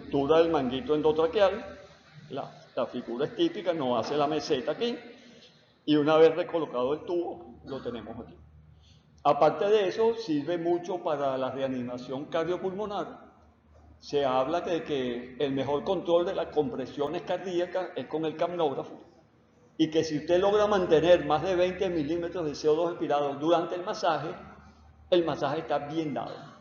estructura del manguito endotraqueal. La figura es típica, nos hace la meseta aquí, y una vez recolocado el tubo, lo tenemos aquí. Aparte de eso, sirve mucho para la reanimación cardiopulmonar. Se habla de que el mejor control de las compresiones cardíacas es con el capnógrafo, y que si usted logra mantener más de 20 milímetros de CO2 expirado durante el masaje está bien dado.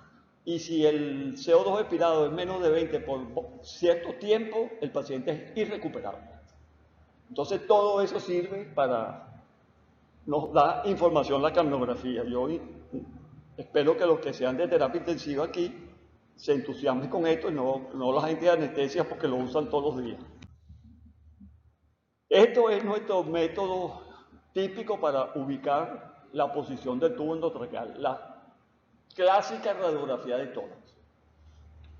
Y si el CO2 expirado es menos de 20 por cierto tiempo, el paciente es irrecuperable. Entonces todo eso sirve para, nos da información la capnografía. Yo espero que los que sean de terapia intensiva aquí se entusiasmen con esto y no la gente de anestesia porque lo usan todos los días. Esto es nuestro método típico para ubicar la posición del tubo endotraqueal, la clásica radiografía de tórax.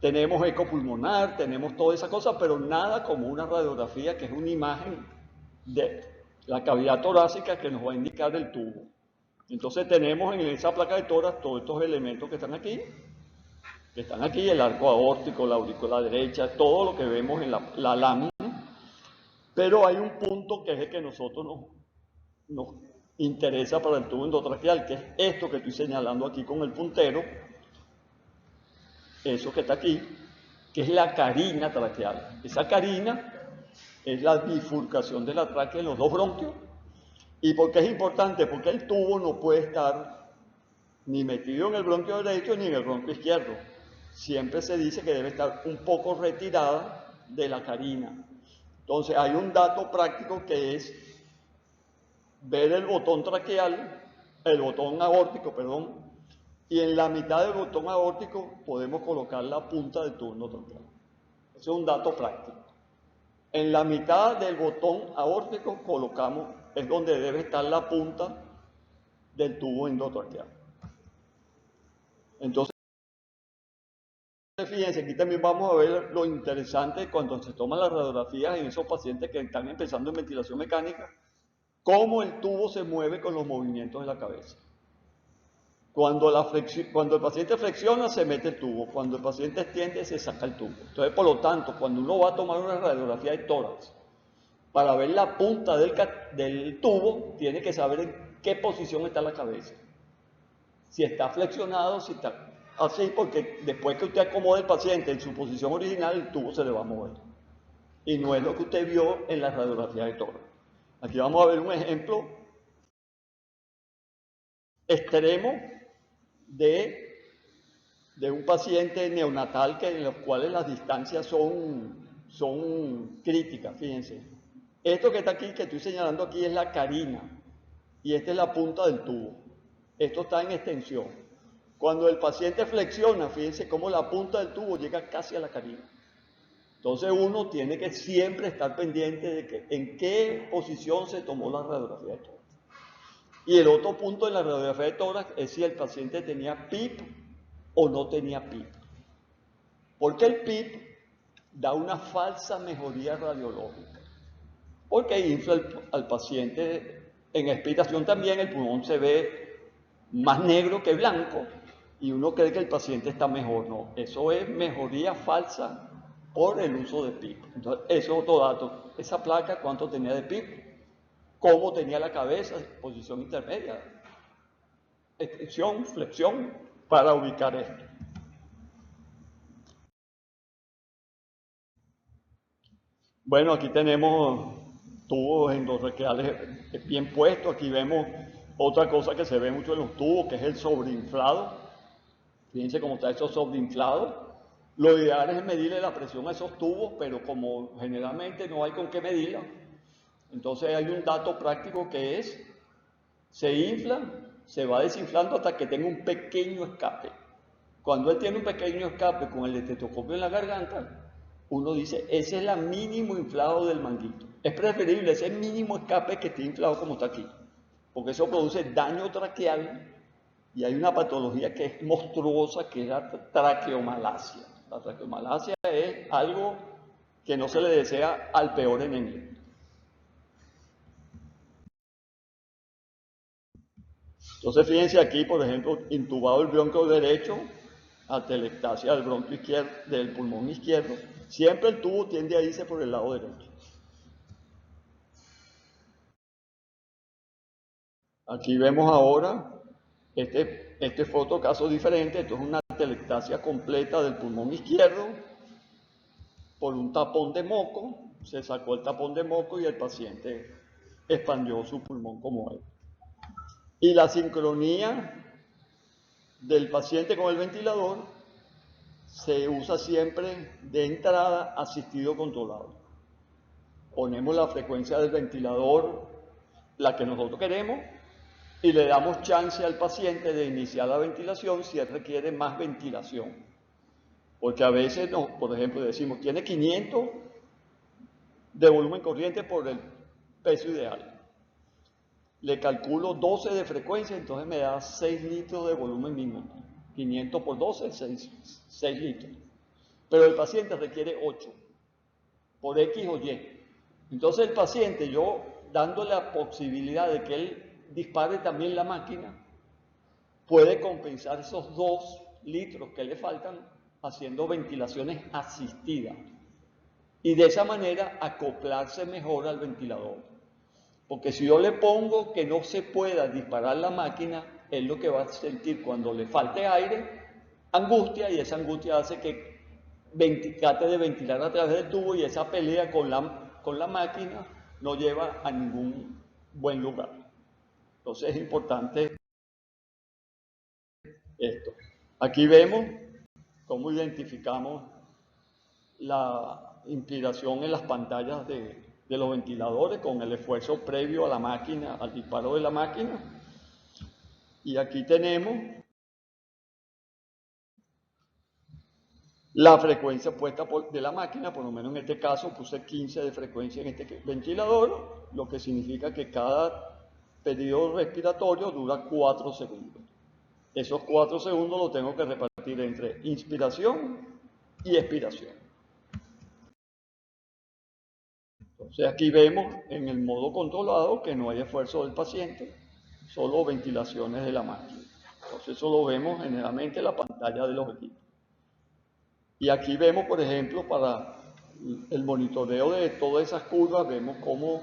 Tenemos eco pulmonar, tenemos toda esa cosa, pero nada como una radiografía que es una imagen de la cavidad torácica que nos va a indicar el tubo. Entonces tenemos en esa placa de tórax todos estos elementos que están aquí, el arco aórtico, la aurícula derecha, todo lo que vemos en la lámina. Pero hay un punto que es el que nosotros nos interesa para el tubo endotraqueal, que es esto que estoy señalando aquí con el puntero, eso que está aquí, que es la carina traqueal. Esa carina es la bifurcación de la tráquea en los dos bronquios. ¿Y por qué es importante? Porque el tubo no puede estar ni metido en el bronquio derecho ni en el bronquio izquierdo. Siempre se dice que debe estar un poco retirada de la carina. Entonces hay un dato práctico que es ver el botón traqueal, el botón aórtico, perdón, y en la mitad del botón aórtico podemos colocar la punta del tubo endotraqueal. Ese es un dato práctico. En la mitad del botón aórtico colocamos, es donde debe estar la punta del tubo endotraqueal. Entonces, fíjense, aquí también vamos a ver lo interesante cuando se toman las radiografías en esos pacientes que están empezando en ventilación mecánica, cómo el tubo se mueve con los movimientos de la cabeza. Cuando el paciente flexiona, se mete el tubo. Cuando el paciente extiende, se saca el tubo. Entonces, por lo tanto, cuando uno va a tomar una radiografía de tórax, para ver la punta del tubo, tiene que saber en qué posición está la cabeza. Si está flexionado, si está así, porque después que usted acomode el paciente en su posición original, el tubo se le va a mover. Y no es lo que usted vio en la radiografía de tórax. Aquí vamos a ver un ejemplo extremo de un paciente neonatal en los cuales las distancias son críticas, fíjense. Esto que está aquí, que estoy señalando aquí, es la carina y esta es la punta del tubo. Esto está en extensión. Cuando el paciente flexiona, fíjense cómo la punta del tubo llega casi a la carina. Entonces uno tiene que siempre estar pendiente de que en qué posición se tomó la radiografía de tórax. Y el otro punto de la radiografía de tórax es si el paciente tenía PIP o no tenía PIP. Porque el PIP da una falsa mejoría radiológica. Porque infla al paciente en expiración también, el pulmón se ve más negro que blanco y uno cree que el paciente está mejor. No, eso es mejoría falsa por el uso de PIP. Entonces, eso es otro dato. Esa placa, ¿cuánto tenía de PIP? ¿Cómo tenía la cabeza? Posición intermedia. Extensión, flexión, para ubicar esto. Bueno, aquí tenemos tubos endotraqueales bien puestos. Aquí vemos otra cosa que se ve mucho en los tubos, que es el sobreinflado. Fíjense cómo está eso sobreinflado. Lo ideal es medirle la presión a esos tubos, pero como generalmente no hay con qué medirla, entonces hay un dato práctico que es, se infla, se va desinflando hasta que tenga un pequeño escape. Cuando él tiene un pequeño escape con el estetoscopio en la garganta, uno dice, ese es el mínimo inflado del manguito. Es preferible ese mínimo escape que esté inflado como está aquí, porque eso produce daño traqueal y hay una patología que es monstruosa, que es la traqueomalacia. La traqueomalacia es algo que no se le desea al peor enemigo. Entonces fíjense aquí, por ejemplo, intubado el bronquio derecho, atelectasia del bronquio izquierdo, del pulmón izquierdo, Siempre el tubo tiende a irse por el lado derecho. Aquí vemos ahora, este fue otro caso diferente. Esto es una atelectasia completa del pulmón izquierdo por un tapón de moco. Se sacó el tapón de moco y el paciente expandió su pulmón como él. Y la sincronía del paciente con el ventilador se usa siempre de entrada asistido controlado. Ponemos la frecuencia del ventilador, la que nosotros queremos, y le damos chance al paciente de iniciar la ventilación si él requiere más ventilación. Porque a veces, por ejemplo, decimos, tiene 500 de volumen corriente por el peso ideal. Le calculo 12 de frecuencia, entonces me da 6 litros de volumen minuto. 500 por 12, 6 litros. Pero el paciente requiere 8, por X o Y. Entonces el paciente, yo dándole la posibilidad de que él dispare también la máquina, puede compensar esos 2 litros que le faltan haciendo ventilaciones asistidas. Y de esa manera acoplarse mejor al ventilador. Porque si yo le pongo que no se pueda disparar la máquina, él lo que va a sentir cuando le falte aire, angustia, y esa angustia hace que trate de ventilar a través del tubo, y esa pelea con la máquina no lleva a ningún buen lugar. Entonces es importante esto. Aquí vemos cómo identificamos la inspiración en las pantallas de los ventiladores con el esfuerzo previo a la máquina, al disparo de la máquina. Y aquí tenemos la frecuencia puesta de la máquina. Por lo menos en este caso puse 15 de frecuencia en este ventilador, lo que significa que cada periodo respiratorio dura 4 segundos. Esos 4 segundos los tengo que repartir entre inspiración y expiración. Entonces aquí vemos en el modo controlado que no hay esfuerzo del paciente, solo ventilaciones de la máquina. Entonces eso lo vemos generalmente en la pantalla de los equipos. Y aquí vemos, por ejemplo, para el monitoreo de todas esas curvas, vemos cómo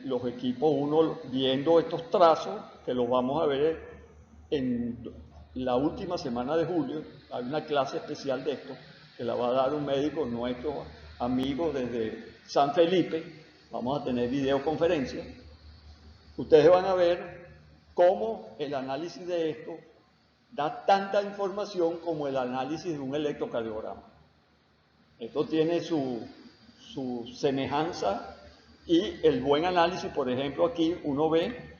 los equipos, uno viendo estos trazos, que los vamos a ver en la última semana de julio, hay una clase especial de esto, que la va a dar un médico nuestro amigo desde San Felipe. Vamos a tener videoconferencia. Ustedes van a ver cómo el análisis de esto da tanta información como el análisis de un electrocardiograma. Esto tiene su semejanza, y el buen análisis, por ejemplo, aquí uno ve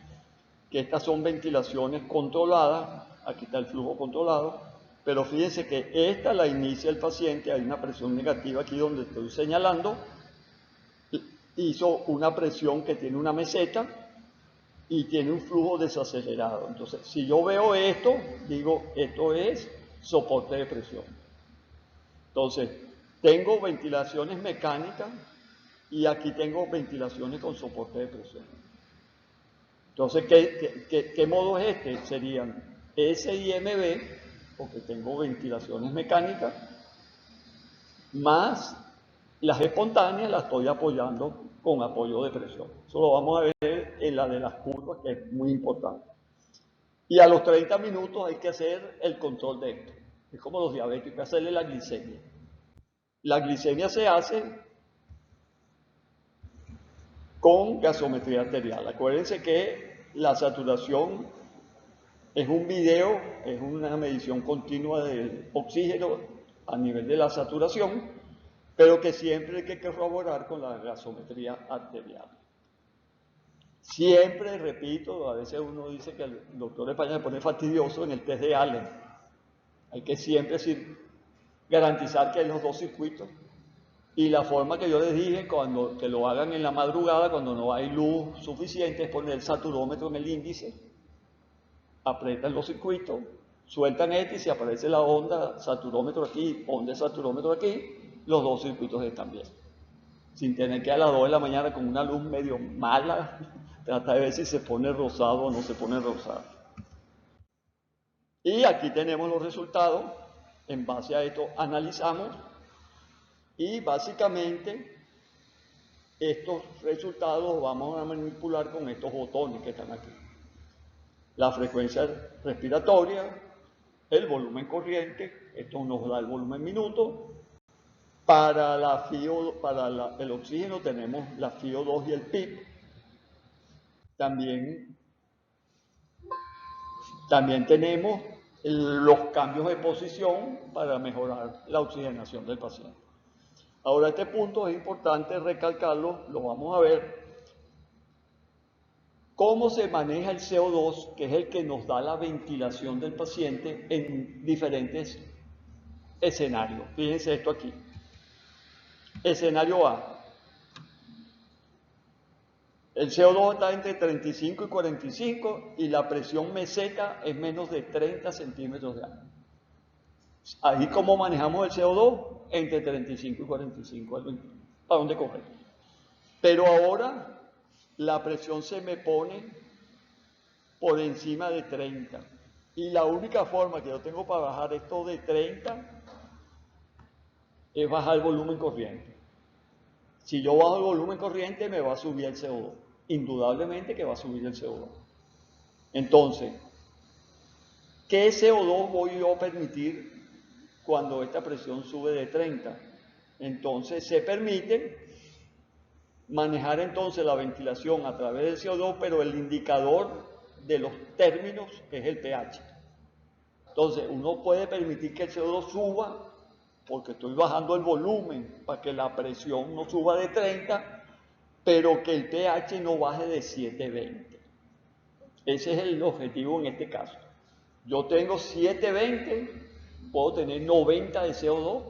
que estas son ventilaciones controladas, aquí está el flujo controlado, pero fíjense que esta la inicia el paciente, hay una presión negativa aquí donde estoy señalando, hizo una presión que tiene una meseta y tiene un flujo desacelerado. Entonces, si yo veo esto, digo, esto es soporte de presión. Entonces, tengo ventilaciones mecánicas y aquí tengo ventilaciones con soporte de presión. Entonces, ¿qué modo es este? Serían S y MB, porque tengo ventilaciones mecánicas, más las espontáneas las estoy apoyando con apoyo de presión. Eso lo vamos a ver en la de las curvas, que es muy importante. Y a los 30 minutos hay que hacer el control de esto. Es como los diabéticos, hay que hacerle la glicemia. La glicemia se hace con gasometría arterial. Acuérdense que la saturación es un video, es una medición continua del oxígeno a nivel de la saturación, pero que siempre hay que corroborar con la gasometría arterial. Siempre, repito, a veces uno dice que el doctor de España se pone fastidioso en el test de Allen. Hay que siempre garantizar que hay los 2 circuitos. Y la forma que yo les dije, que lo hagan en la madrugada, cuando no hay luz suficiente, es poner el saturómetro en el índice, aprietan los circuitos, sueltan y si aparece la onda saturómetro aquí, onda saturómetro aquí, los 2 circuitos están bien. Sin tener que a las 2 de la mañana con una luz medio mala, trata de ver si se pone rosado o no se pone rosado. Y aquí tenemos los resultados. En base a esto analizamos Y básicamente estos resultados los vamos a manipular con estos botones que están aquí. La frecuencia respiratoria, el volumen corriente, esto nos da el volumen minuto. Para el oxígeno tenemos la FiO2 y el PIB. También tenemos los cambios de posición para mejorar la oxigenación del paciente. Ahora, este punto es importante recalcarlo, lo vamos a ver. Cómo se maneja el CO2, que es el que nos da la ventilación del paciente en diferentes escenarios. Fíjense esto aquí. Escenario A. El CO2 está entre 35 y 45 y la presión meseta es menos de 30 centímetros de alto. Ahí cómo manejamos el CO2 entre 35 y 45. ¿Para dónde coger? Pero ahora la presión se me pone por encima de 30. Y la única forma que yo tengo para bajar esto de 30 es bajar el volumen corriente. Si yo bajo el volumen corriente me va a subir el CO2. Indudablemente que va a subir el CO2. Entonces, ¿qué CO2 voy yo a permitir cuando esta presión sube de 30? Entonces se permite manejar entonces la ventilación a través del CO2, pero el indicador de los términos es el pH. Entonces uno puede permitir que el CO2 suba porque estoy bajando el volumen para que la presión no suba de 30, pero que el pH no baje de 720. Ese es el objetivo en este caso. Yo tengo 720, puedo tener 90 de CO2.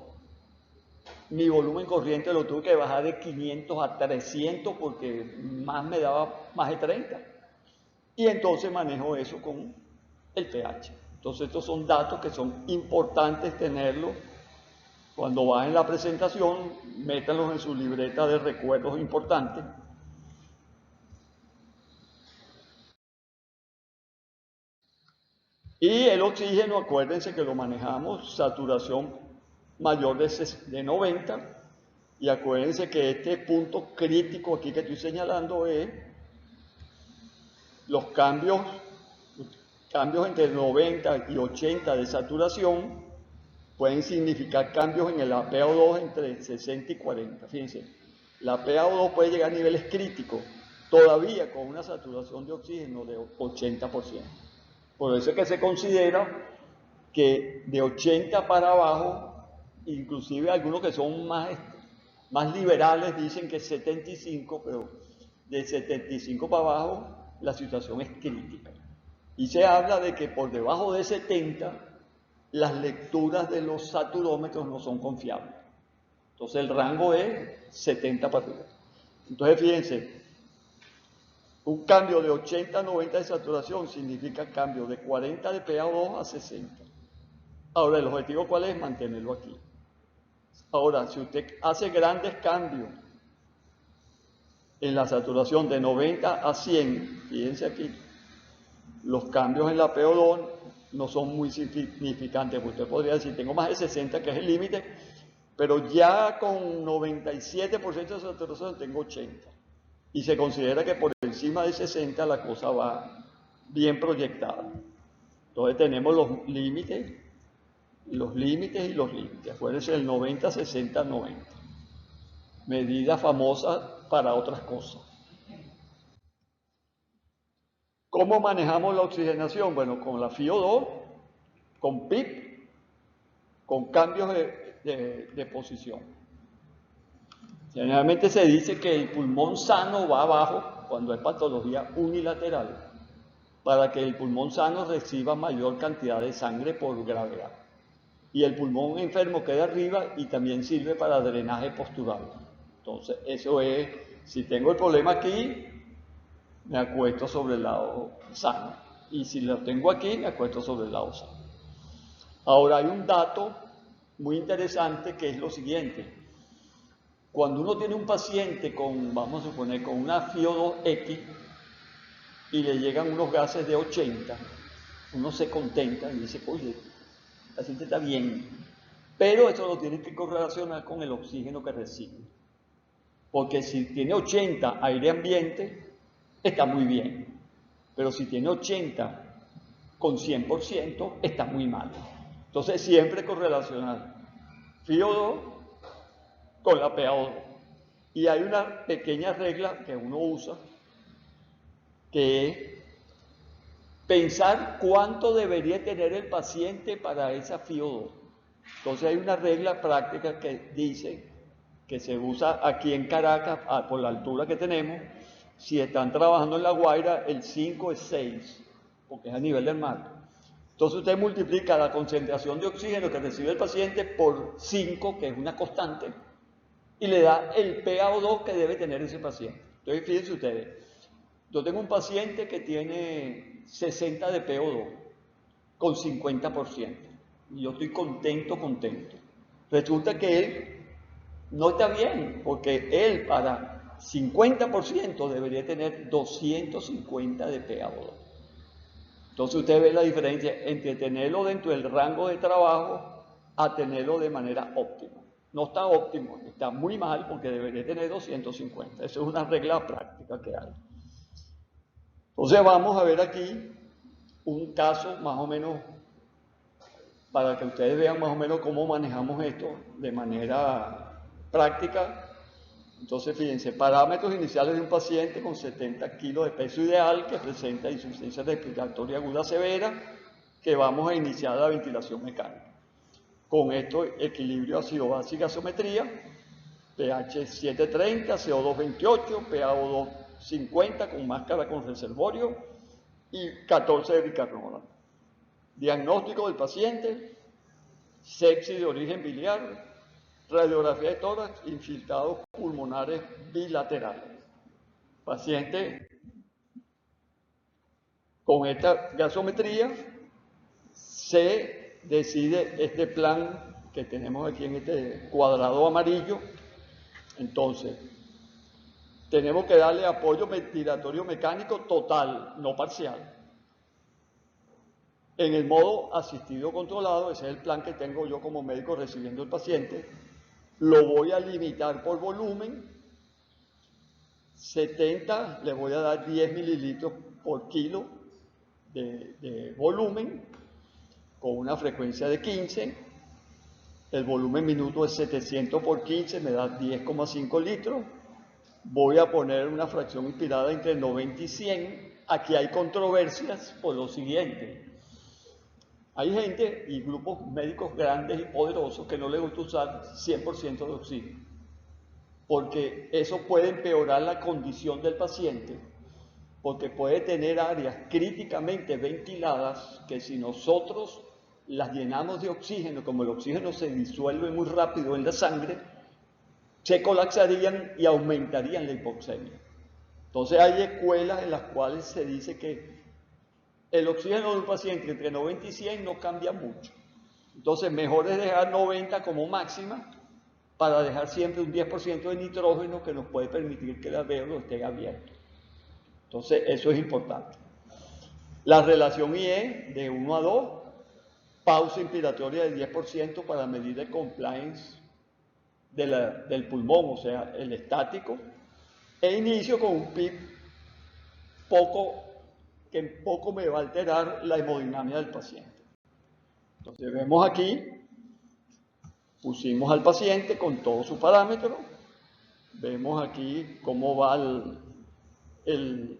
Mi volumen corriente lo tuve que bajar de 500 a 300 porque más me daba más de 30. Y entonces manejo eso con el pH. Entonces estos son datos que son importantes tenerlos. Cuando bajen la presentación, métanlos en su libreta de recuerdos importantes. Y el oxígeno, acuérdense que lo manejamos saturación mayor de 90. Y acuérdense que este punto crítico aquí que estoy señalando es los cambios entre 90 y 80 de saturación pueden significar cambios en el APO2 entre 60 y 40. Fíjense, la PaO2 puede llegar a niveles críticos todavía con una saturación de oxígeno de 80%. Por eso es que se considera que de 80 para abajo, inclusive algunos que son más liberales dicen que 75, pero de 75 para abajo la situación es crítica. Y se habla de que por debajo de 70 las lecturas de los saturómetros no son confiables. Entonces el rango es 70 para arriba. Entonces fíjense, un cambio de 80 a 90 de saturación significa cambio de 40 de PaO2 a 60. Ahora, ¿el objetivo cuál es? Mantenerlo aquí. Ahora, si usted hace grandes cambios en la saturación de 90 a 100, fíjense aquí, los cambios en la PO2 no son muy significantes. Usted podría decir, tengo más de 60, que es el límite, pero ya con 97% de saturación tengo 80. Y se considera que por encima de 60 la cosa va bien proyectada. Entonces tenemos los límites y los límites. Acuérdense del 90, 60, 90. Medida famosa para otras cosas. ¿Cómo manejamos la oxigenación? Bueno, con la FiO2, con PIB, con cambios de posición. Generalmente se dice que el pulmón sano va abajo cuando hay patología unilateral, para que el pulmón sano reciba mayor cantidad de sangre por gravedad. Y el pulmón enfermo queda arriba y también sirve para drenaje postural. Entonces, eso es, si tengo el problema aquí, me acuesto sobre el lado sano. Y si lo tengo aquí, me acuesto sobre el lado sano. Ahora, hay un dato muy interesante que es lo siguiente. Cuando uno tiene un paciente con, vamos a suponer, con una FiO2X y le llegan unos gases de 80, uno se contenta y dice, oye, el paciente está bien. Pero eso lo tienes que correlacionar con el oxígeno que recibe. Porque si tiene 80 aire ambiente, está muy bien. Pero si tiene 80 con 100%, está muy mal. Entonces siempre correlacionar FiO2 con la PaO2. Y hay una pequeña regla que uno usa, que es pensar cuánto debería tener el paciente para esa FiO2. Entonces hay una regla práctica que dice que se usa aquí en Caracas, por la altura que tenemos. Si están trabajando en La Guaira, el 5 es 6, porque es a nivel del mar. Entonces usted multiplica la concentración de oxígeno que recibe el paciente por 5, que es una constante, y le da el PaO2 que debe tener ese paciente. Entonces fíjense ustedes, yo tengo un paciente que tiene 60 de PaO2 con 50%, y yo estoy contento. Resulta que él no está bien, porque él para 50% debería tener 250 de PaO2. Entonces usted ve la diferencia entre tenerlo dentro del rango de trabajo a tenerlo de manera óptima. No está óptimo, está muy mal porque debería tener 250. Eso es una regla práctica que hay. Entonces vamos a ver aquí un caso más o menos para que ustedes vean más o menos cómo manejamos esto de manera práctica. Entonces, fíjense, parámetros iniciales de un paciente con 70 kilos de peso ideal que presenta insuficiencia respiratoria aguda severa, que vamos a iniciar la ventilación mecánica. Con esto, equilibrio ácido base y gasometría, pH 730, CO2 28, PaO2 50 con máscara con reservorio y 14 de bicarbonato. Diagnóstico del paciente, sepsis de origen biliar, radiografía de tórax, infiltrados pulmonares bilaterales. Paciente con esta gasometría se decide este plan que tenemos aquí en este cuadrado amarillo. Entonces, tenemos que darle apoyo ventilatorio mecánico total, no parcial. En el modo asistido controlado, ese es el plan que tengo yo como médico recibiendo el paciente. Lo voy a limitar por volumen, 70, le voy a dar 10 mililitros por kilo de volumen, con una frecuencia de 15, el volumen minuto es 700 por 15, me da 10,5 litros, voy a poner una fracción inspirada entre 90 y 100, aquí hay controversias por lo siguiente. Hay gente y grupos médicos grandes y poderosos que no les gusta usar 100% de oxígeno, porque eso puede empeorar la condición del paciente, porque puede tener áreas críticamente ventiladas que si nosotros las llenamos de oxígeno, como el oxígeno se disuelve muy rápido en la sangre, se colapsarían y aumentarían la hipoxemia. Entonces hay escuelas en las cuales se dice que el oxígeno de un paciente entre 90 y 100 no cambia mucho. Entonces mejor es dejar 90 como máxima para dejar siempre un 10% de nitrógeno que nos puede permitir que el alvéolo esté abierto. Entonces eso es importante. La relación IE de 1 a 2, pausa inspiratoria del 10% para medir el compliance del pulmón, o sea, el estático, e inicio con un PIB que poco me va a alterar la hemodinamia del paciente. Entonces vemos aquí, pusimos al paciente con todos sus parámetros, vemos aquí cómo va el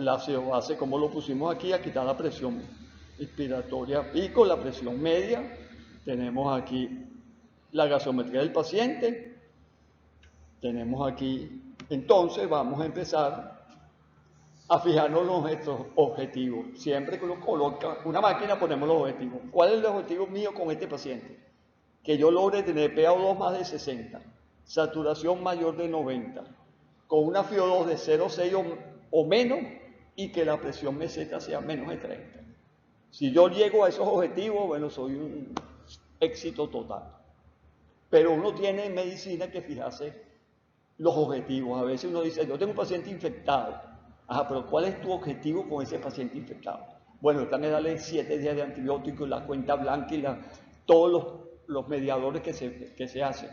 ácido base, cómo lo pusimos aquí está la presión inspiratoria pico, la presión media, tenemos aquí la gasometría del paciente, tenemos aquí, entonces vamos a empezar a fijarnos nuestros objetivos. Siempre que uno coloca una máquina ponemos los objetivos. ¿Cuál es el objetivo mío con este paciente? Que yo logre tener PaO2 más de 60, saturación mayor de 90, con una FiO2 de 0,6 o menos y que la presión meseta sea menos de 30. Si yo llego a esos objetivos, bueno, soy un éxito total. Pero uno tiene en medicina que fijarse los objetivos. A veces uno dice, yo tengo un paciente infectado. Ajá, pero ¿cuál es tu objetivo con ese paciente infectado? Bueno, también darle 7 días de antibióticos, la cuenta blanca y todos los los mediadores que se hacen.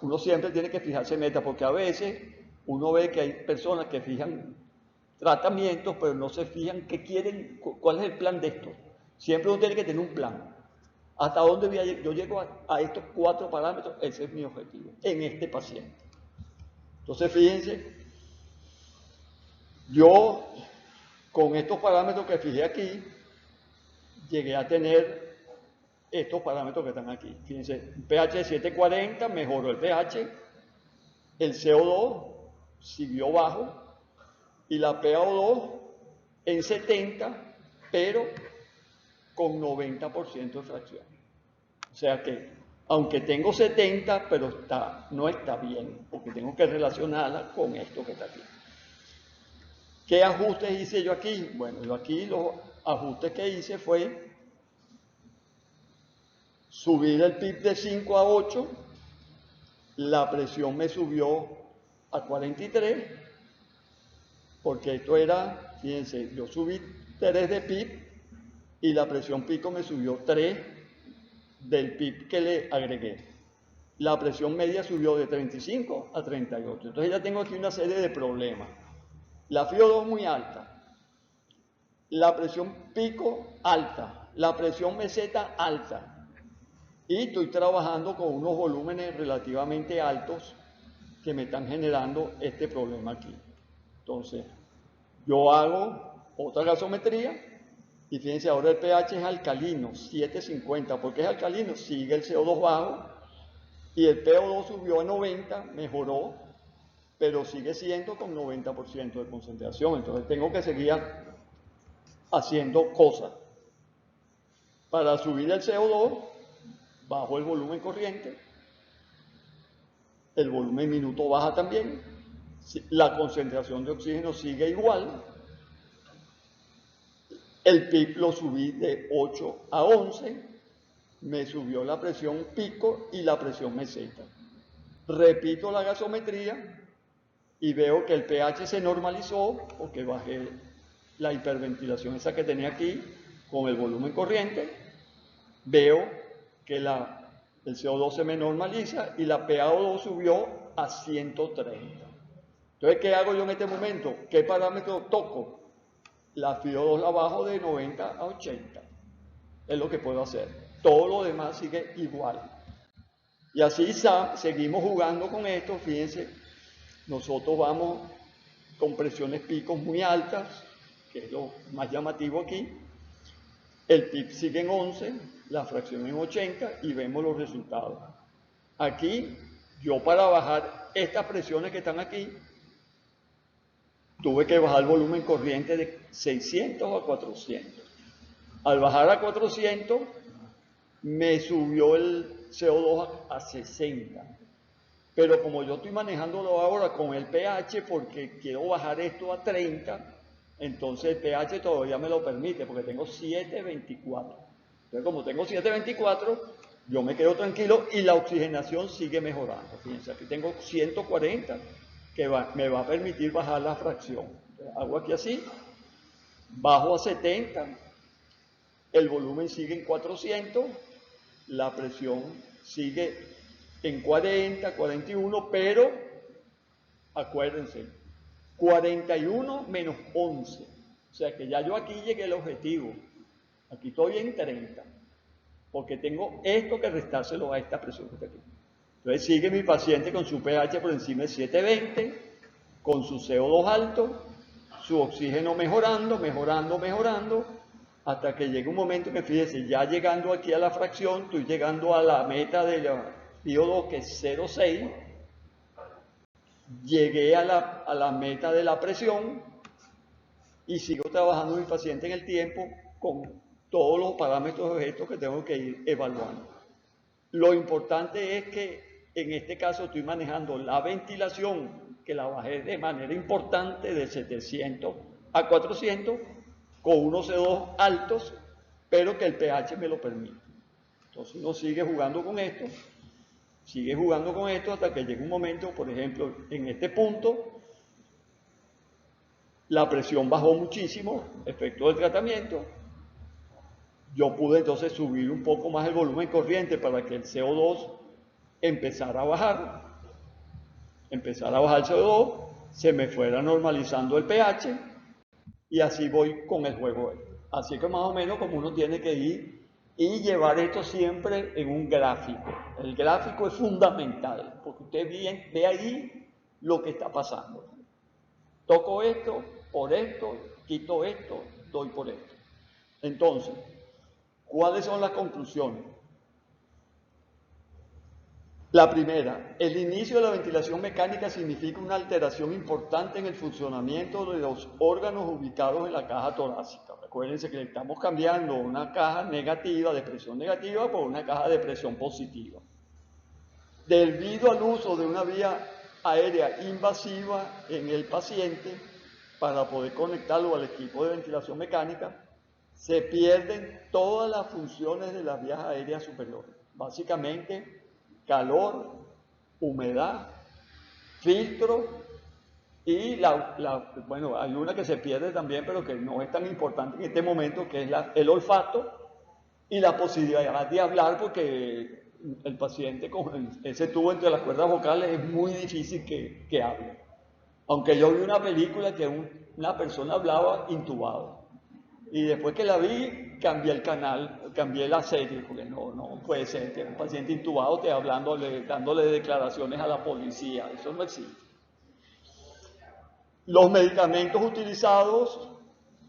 Uno siempre tiene que fijarse metas, porque a veces uno ve que hay personas que fijan tratamientos, pero no se fijan qué quieren, cuál es el plan de esto. Siempre uno tiene que tener un plan. ¿Hasta dónde voy a llegar? Yo llego a estos 4 parámetros, ese es mi objetivo, en este paciente. Entonces, fíjense, yo con estos parámetros que fijé aquí, llegué a tener estos parámetros que están aquí. Fíjense, pH de 740, mejoró el pH, el CO2 siguió bajo y la PaO2 en 70, pero con 90% de fracción. O sea que, aunque tengo 70, pero no está bien, porque tengo que relacionarla con esto que está aquí. ¿Qué ajustes hice yo aquí? Bueno, yo aquí los ajustes que hice fue subir el PIB de 5 a 8, la presión me subió a 43, porque esto era, fíjense, yo subí 3 de PIB y la presión pico me subió 3 del PIB que le agregué. La presión media subió de 35 a 38. Entonces ya tengo aquí una serie de problemas. La FiO2 muy alta, la presión pico alta, la presión meseta alta. Y estoy trabajando con unos volúmenes relativamente altos que me están generando este problema aquí. Entonces, yo hago otra gasometría y fíjense, ahora el pH es alcalino, 750. ¿Por qué es alcalino? Sigue el CO2 bajo y el PO2 subió a 90, mejoró, pero sigue siendo con 90% de concentración. Entonces tengo que seguir haciendo cosas. Para subir el CO2, bajo el volumen corriente, el volumen minuto baja también, la concentración de oxígeno sigue igual, el PIB lo subí de 8 a 11, me subió la presión pico y la presión meseta. Repito la gasometría y veo que el pH se normalizó porque bajé la hiperventilación esa que tenía aquí con el volumen corriente. Veo que el CO2 se me normaliza y la PaO2 subió a 130. Entonces, ¿qué hago yo en este momento? ¿Qué parámetro toco? La FiO2 la bajo de 90 a 80. Es lo que puedo hacer. Todo lo demás sigue igual. Y así seguimos jugando con esto. Fíjense, nosotros vamos con presiones picos muy altas, que es lo más llamativo aquí. El PIB sigue en 11, la fracción en 80 y vemos los resultados. Aquí, yo para bajar estas presiones que están aquí, tuve que bajar el volumen corriente de 600 a 400. Al bajar a 400, me subió el CO2 a 60. Pero como yo estoy manejándolo ahora con el pH, porque quiero bajar esto a 30, entonces el pH todavía me lo permite, porque tengo 724. Entonces, como tengo 724, yo me quedo tranquilo y la oxigenación sigue mejorando. Fíjense, aquí tengo 140, que me va a permitir bajar la fracción. Entonces, hago aquí así, bajo a 70, el volumen sigue en 400, la presión sigue en 40, 41, pero acuérdense, 41 menos 11. O sea que ya yo aquí llegué al objetivo. Aquí estoy en 30, porque tengo esto que restárselo a esta presión que está aquí. Entonces sigue mi paciente con su pH por encima de 720, con su CO2 alto, su oxígeno mejorando, hasta que llega un momento que, fíjese, ya llegando aquí a la fracción, estoy llegando a la meta de la PiO2, que es 0,6, llegué a la meta de la presión y sigo trabajando mi paciente en el tiempo con todos los parámetros de objetos que tengo que ir evaluando. Lo importante es que en este caso estoy manejando la ventilación, que la bajé de manera importante de 700 a 400, con unos CO2 altos, pero que el pH me lo permite. Entonces uno sigue jugando con esto hasta que llegue un momento, por ejemplo, en este punto, la presión bajó muchísimo, efecto del tratamiento. yo pude entonces subir un poco más el volumen corriente para que el CO2 empezara a bajar el CO2, se me fuera normalizando el pH y así voy con el juego. Así que más o menos como uno tiene que ir y llevar esto siempre en un gráfico. El gráfico es fundamental, porque usted ve ahí lo que está pasando. Toco esto, por esto, quito esto, doy por esto. Entonces, ¿cuáles son las conclusiones? La primera, el inicio de la ventilación mecánica significa una alteración importante en el funcionamiento de los órganos ubicados en la caja torácica. Recuérdense que estamos cambiando una caja negativa, de presión negativa, por una caja de presión positiva. Debido al uso de una vía aérea invasiva en el paciente, para poder conectarlo al equipo de ventilación mecánica, se pierden todas las funciones de las vías aéreas superiores. Básicamente, calor, humedad, filtro y bueno, hay una que se pierde también, pero que no es tan importante en este momento, que es el olfato y la posibilidad de hablar, porque el paciente con ese tubo entre las cuerdas vocales es muy difícil que hable. Aunque yo vi una película que una persona hablaba intubado. Y después que la vi, cambié el canal, cambié la serie, porque no puede ser que un paciente intubado esté dándole declaraciones a la policía. Eso no existe. Los medicamentos utilizados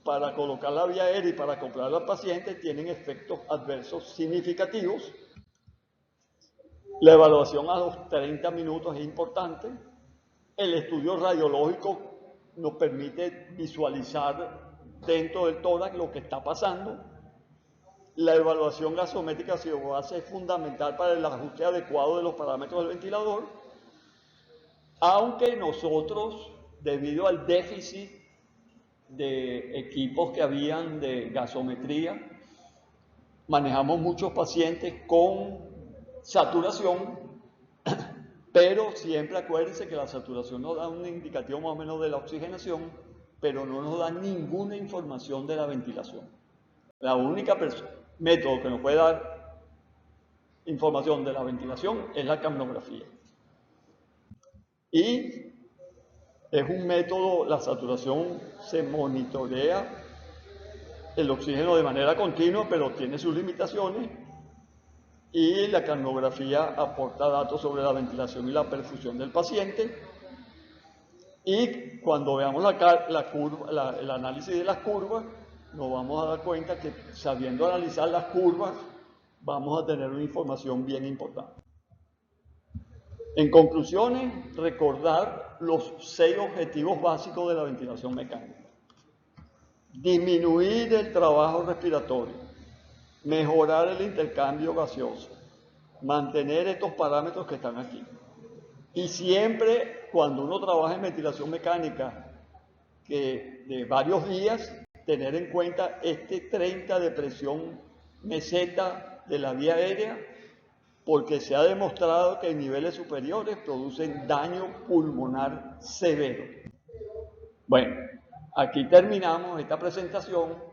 para colocar la vía aérea y para acoplar al paciente tienen efectos adversos significativos. La evaluación a los 30 minutos es importante. El estudio radiológico nos permite visualizar dentro del tórax lo que está pasando. La evaluación gasométrica ácido-base es fundamental para el ajuste adecuado de los parámetros del ventilador, aunque nosotros, debido al déficit de equipos que habían de gasometría, manejamos muchos pacientes con saturación, pero siempre acuérdense que la saturación nos da un indicativo más o menos de la oxigenación, pero no nos da ninguna información de la ventilación. La única método que nos puede dar información de la ventilación es la capnografía. Y es un método, la saturación se monitorea el oxígeno de manera continua, pero tiene sus limitaciones. Y la capnografía aporta datos sobre la ventilación y la perfusión del paciente. Y cuando veamos el análisis de las curvas, nos vamos a dar cuenta que sabiendo analizar las curvas, vamos a tener una información bien importante. En conclusiones, recordar los 6 objetivos básicos de la ventilación mecánica. Disminuir el trabajo respiratorio, mejorar el intercambio gaseoso, mantener estos parámetros que están aquí. Y siempre, cuando uno trabaja en ventilación mecánica de varios días, tener en cuenta este 30 de presión meseta de la vía aérea, porque se ha demostrado que en niveles superiores producen daño pulmonar severo. Bueno, aquí terminamos esta presentación.